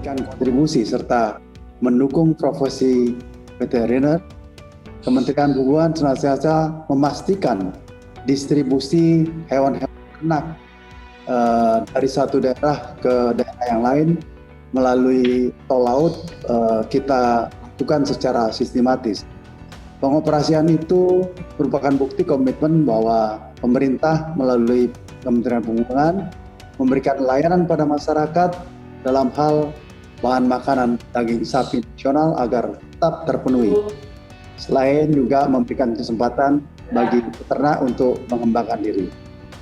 memberikan kontribusi serta mendukung profesi veteriner, Kementerian Perhubungan senantiasa memastikan distribusi hewan-hewan ternak dari satu daerah ke daerah yang lain melalui tol laut kita lakukan secara sistematis. Pengoperasian itu merupakan bukti komitmen bahwa pemerintah melalui Kementerian Perhubungan memberikan layanan pada masyarakat dalam hal bahan makanan daging sapi nasional agar tetap terpenuhi. Selain juga memberikan kesempatan bagi peternak untuk mengembangkan diri.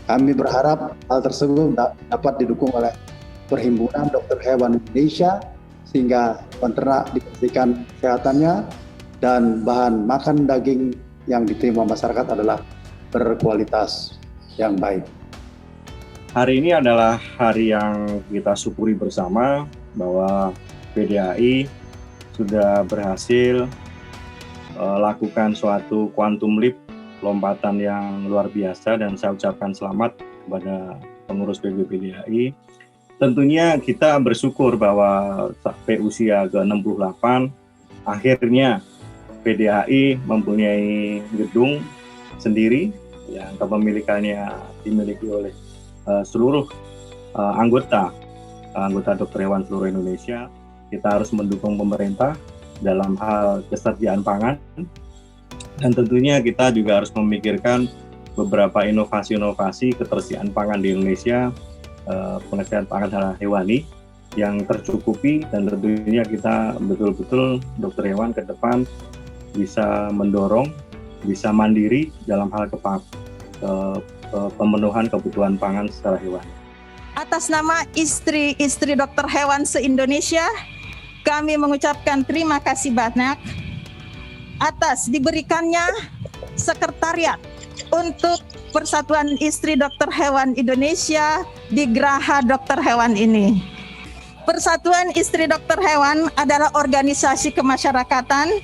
Kami berharap hal tersebut dapat didukung oleh Perhimpunan Dokter Hewan Indonesia sehingga peternak dipastikan kesehatannya dan bahan makan daging yang diterima masyarakat adalah berkualitas yang baik. Hari ini adalah hari yang kita syukuri bersama bahwa PDHI sudah berhasil lakukan suatu quantum leap, lompatan yang luar biasa, dan saya ucapkan selamat kepada pengurus PDHI. Tentunya kita bersyukur bahwa sampai usia ke-68 akhirnya PDHI mempunyai gedung sendiri yang kepemilikannya dimiliki oleh seluruh anggota dokter hewan seluruh Indonesia. Kita harus mendukung pemerintah dalam hal kesediaan pangan, dan tentunya kita juga harus memikirkan beberapa inovasi-inovasi ketersediaan pangan di Indonesia, pengelolaan pangan hewani yang tercukupi, dan tentunya kita betul-betul dokter hewan ke depan bisa mendorong, bisa mandiri dalam hal pemenuhan kebutuhan pangan secara hewani. Atas nama istri-istri dokter hewan se-Indonesia, kami mengucapkan terima kasih banyak atas diberikannya sekretariat untuk Persatuan Istri Dokter Hewan Indonesia di Geraha Dokter Hewan ini. Persatuan Istri Dokter Hewan adalah organisasi kemasyarakatan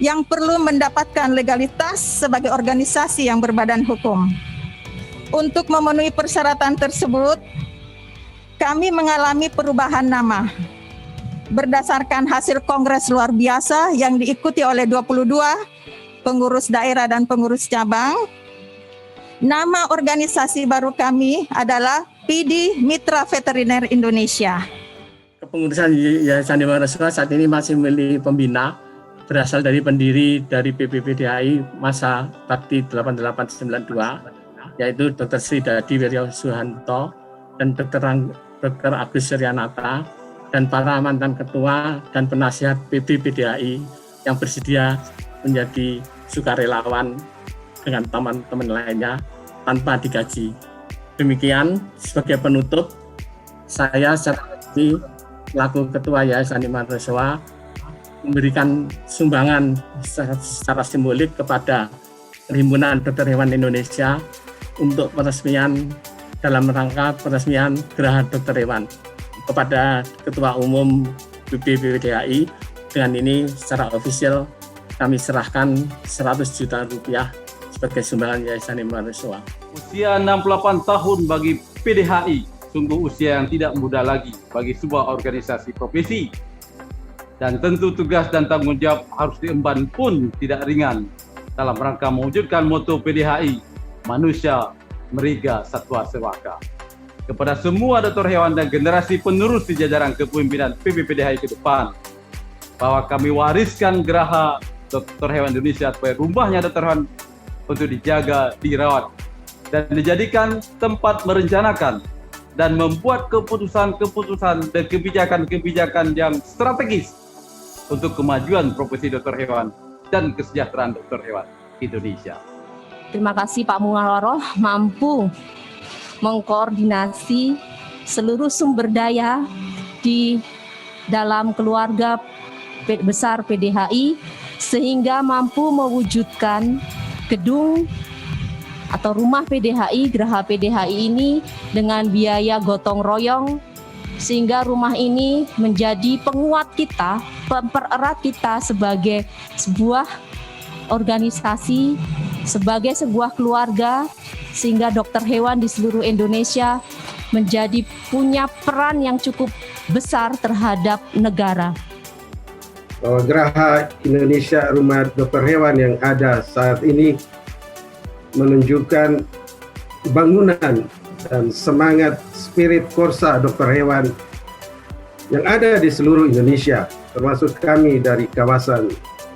yang perlu mendapatkan legalitas sebagai organisasi yang berbadan hukum. Untuk memenuhi persyaratan tersebut, kami mengalami perubahan nama. Berdasarkan hasil kongres luar biasa yang diikuti oleh 22 pengurus daerah dan pengurus cabang, nama organisasi baru kami adalah PD Mitra Veteriner Indonesia. Kepengurusan Yayasan Dewan Reswa saat ini masih memilih pembina berasal dari pendiri dari PPPDHI masa bakti 8892, yaitu Dr. Sri Dadi Wiryo Suhanto dan Dr. Agus Suryanata, dan para mantan ketua dan penasihat PPPDHI yang bersedia menjadi sukarelawan dengan teman-teman lainnya tanpa digaji. Demikian sebagai penutup, saya secara resmi selaku Ketua Yayasan Iman Reswa memberikan sumbangan secara simbolik kepada Perhimpunan Dokter Hewan Indonesia untuk peresmian dalam rangka peresmian Geraha Dokter Hewan. Kepada Ketua Umum PPPDHI, dengan ini secara ofisial kami serahkan 100 juta rupiah sebagai sumbangan Yayasan Iman Reswa. Usia 68 tahun bagi PDHI sungguh usia yang tidak mudah lagi bagi sebuah organisasi profesi. Dan tentu tugas dan tanggung jawab harus diemban pun tidak ringan dalam rangka mewujudkan moto PDHI, manusia, meriga, satwa sewaka. Kepada semua dokter hewan dan generasi penerus di jajaran kepemimpinan PPPDHI ke depan, bahwa kami wariskan Geraha Dokter Hewan Indonesia sebagai rumahnya dokter hewan untuk dijaga, dirawat, dan dijadikan tempat merencanakan dan membuat keputusan-keputusan dan kebijakan-kebijakan yang strategis untuk kemajuan profesi dokter hewan dan kesejahteraan dokter hewan Indonesia. Terima kasih Pak Munawwaroh mampu mengkoordinasi seluruh sumber daya di dalam keluarga besar PDHI sehingga mampu mewujudkan gedung atau rumah PDHI, Geraha PDHI ini dengan biaya gotong royong sehingga rumah ini menjadi penguat kita, mempererat kita sebagai sebuah organisasi, sebagai sebuah keluarga, sehingga dokter hewan di seluruh Indonesia menjadi punya peran yang cukup besar terhadap negara. Bahwa Geraha Indonesia Rumah Dokter Hewan yang ada saat ini menunjukkan bangunan dan semangat spirit Korsa Dokter Hewan yang ada di seluruh Indonesia, termasuk kami dari kawasan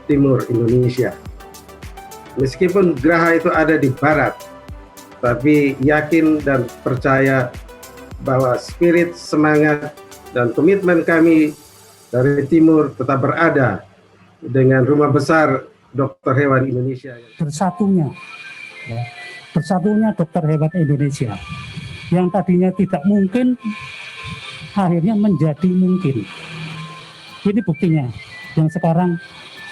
timur Indonesia. Meskipun Geraha itu ada di barat, tapi yakin dan percaya bahwa spirit, semangat, dan komitmen kami dari timur tetap berada dengan Rumah Besar Dokter Hewan Indonesia. Bersatunya dokter hewan Indonesia yang tadinya tidak mungkin akhirnya menjadi mungkin. Ini buktinya yang sekarang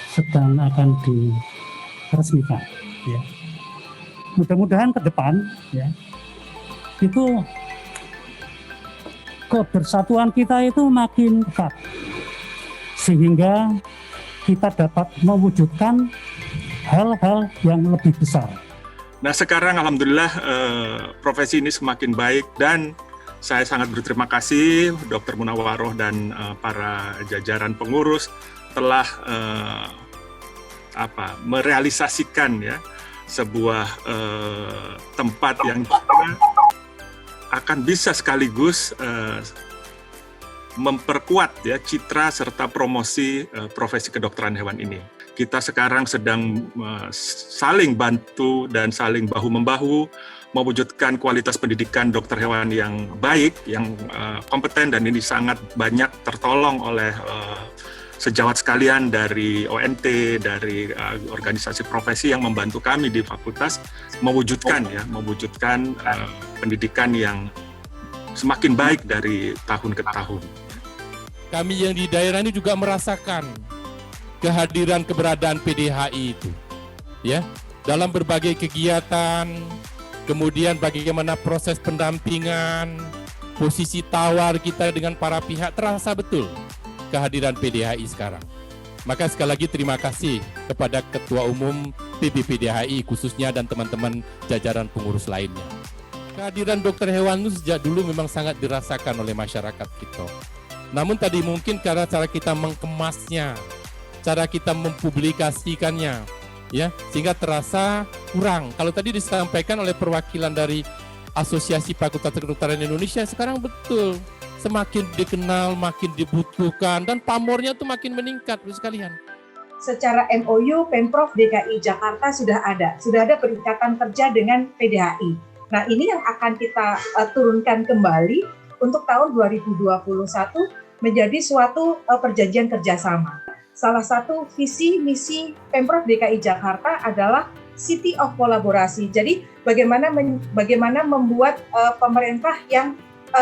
sedang akan diresmikan. Ya. Mudah-mudahan ke depan ya, itu kebersatuan kita itu makin kuat sehingga kita dapat mewujudkan hal-hal yang lebih besar. Nah sekarang alhamdulillah profesi ini semakin baik dan saya sangat berterima kasih Dr. Munawaroh dan para jajaran pengurus telah merealisasikan ya sebuah tempat yang akan bisa sekaligus memperkuat ya citra serta promosi profesi kedokteran hewan ini. Kita sekarang sedang saling bantu dan saling bahu-membahu mewujudkan kualitas pendidikan dokter hewan yang baik, yang kompeten, dan ini sangat banyak tertolong oleh sejawat sekalian dari ONT, dari organisasi profesi yang membantu kami di fakultas mewujudkan pendidikan yang semakin baik dari tahun ke tahun. Kami yang di daerah ini juga merasakan kehadiran keberadaan PDHI itu, ya, dalam berbagai kegiatan, kemudian bagaimana proses pendampingan, posisi tawar kita dengan para pihak, terasa betul kehadiran PDHI sekarang. Maka sekali lagi terima kasih kepada Ketua Umum PBPDHI khususnya dan teman-teman jajaran pengurus lainnya. Kehadiran dokter hewan itu sejak dulu memang sangat dirasakan oleh masyarakat kita. Namun tadi mungkin karena cara kita mengemasnya, cara kita mempublikasikannya, ya, sehingga terasa kurang. Kalau tadi disampaikan oleh perwakilan dari Asosiasi Fakultas Kedokteran Indonesia, sekarang betul semakin dikenal, makin dibutuhkan, dan pamornya tuh makin meningkat, Bapak sekalian. Secara MOU, Pemprov DKI Jakarta sudah ada perikatan kerja dengan PDHI. Nah, ini yang akan kita turunkan kembali untuk tahun 2021 menjadi suatu perjanjian kerjasama. Salah satu visi misi Pemprov DKI Jakarta adalah City of Kolaborasi. Jadi bagaimana membuat pemerintah yang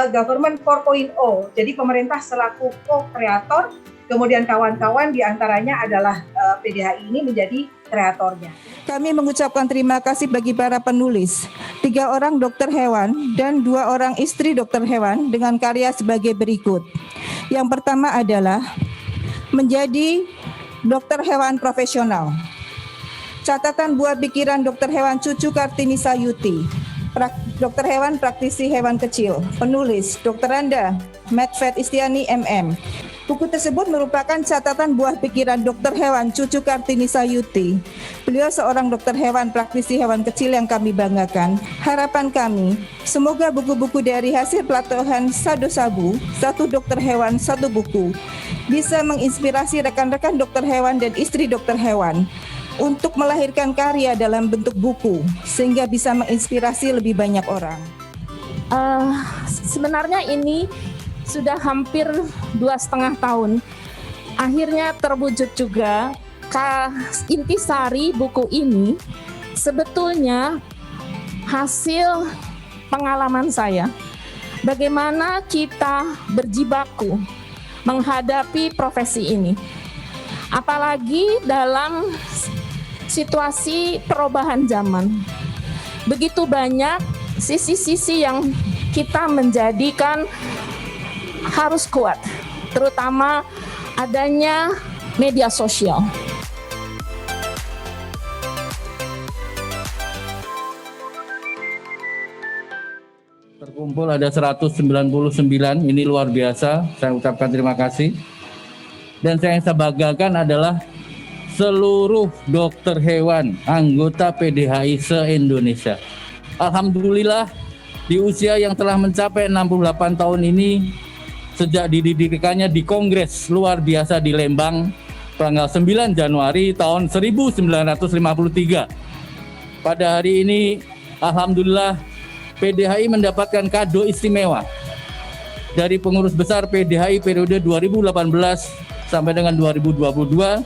Government 4.0. Jadi pemerintah selaku co-kreator, kemudian kawan-kawan diantaranya adalah PDHI ini menjadi kreatornya. Kami mengucapkan terima kasih bagi para penulis, 3 orang dokter hewan dan 2 orang istri dokter hewan dengan karya sebagai berikut. Yang pertama adalah menjadi dokter hewan profesional. Catatan buah pikiran dokter hewan Cucu Kartini Sayuti. Dokter hewan praktisi hewan kecil. Penulis Dr. Randa Medvet Istiani MM. Buku tersebut merupakan catatan buah pikiran dokter hewan Cucu Kartini Sayuti. Beliau seorang dokter hewan praktisi hewan kecil yang kami banggakan. Harapan kami, semoga buku-buku dari hasil pelatihan Sado Sabu, 1 dokter hewan 1 buku, bisa menginspirasi rekan-rekan dokter hewan dan istri dokter hewan untuk melahirkan karya dalam bentuk buku, sehingga bisa menginspirasi lebih banyak orang. Sebenarnya ini sudah hampir 2,5 tahun. Akhirnya terwujud juga. Intisari buku ini sebetulnya hasil pengalaman saya. Bagaimana kita berjibaku menghadapi profesi ini. Apalagi dalam situasi perubahan zaman. Begitu banyak sisi-sisi yang kita menjadikan harus kuat, terutama adanya media sosial. kumpul ada 199, ini luar biasa, saya ucapkan terima kasih. Dan yang saya banggakan adalah seluruh dokter hewan anggota PDHI se-Indonesia. Alhamdulillah di usia yang telah mencapai 68 tahun ini, sejak didirikannya di Kongres luar biasa di Lembang tanggal 9 Januari tahun 1953. Pada hari ini alhamdulillah PDHI mendapatkan kado istimewa dari pengurus besar PDHI periode 2018 sampai dengan 2022,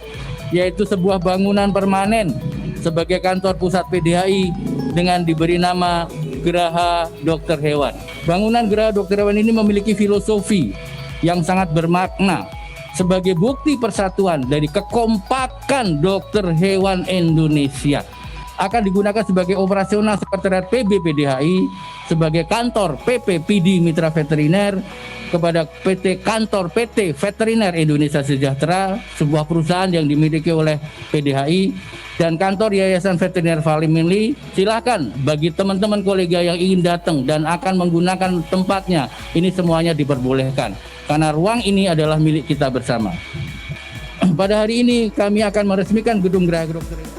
yaitu sebuah bangunan permanen sebagai kantor pusat PDHI dengan diberi nama Geraha Dokter Hewan. Bangunan Geraha Dokter Hewan ini memiliki filosofi yang sangat bermakna sebagai bukti persatuan dari kekompakan dokter hewan Indonesia. Akan digunakan sebagai operasional sekretariat PB PDHI, sebagai kantor PPPD Mitra Veteriner, kepada kantor PT Veteriner Indonesia Sejahtera, sebuah perusahaan yang dimiliki oleh PDHI, dan kantor Yayasan Veteriner Family. Silakan bagi teman-teman kolega yang ingin datang dan akan menggunakan tempatnya, ini semuanya diperbolehkan karena ruang ini adalah milik kita bersama. Pada hari ini kami akan meresmikan gedung Geraha Dokter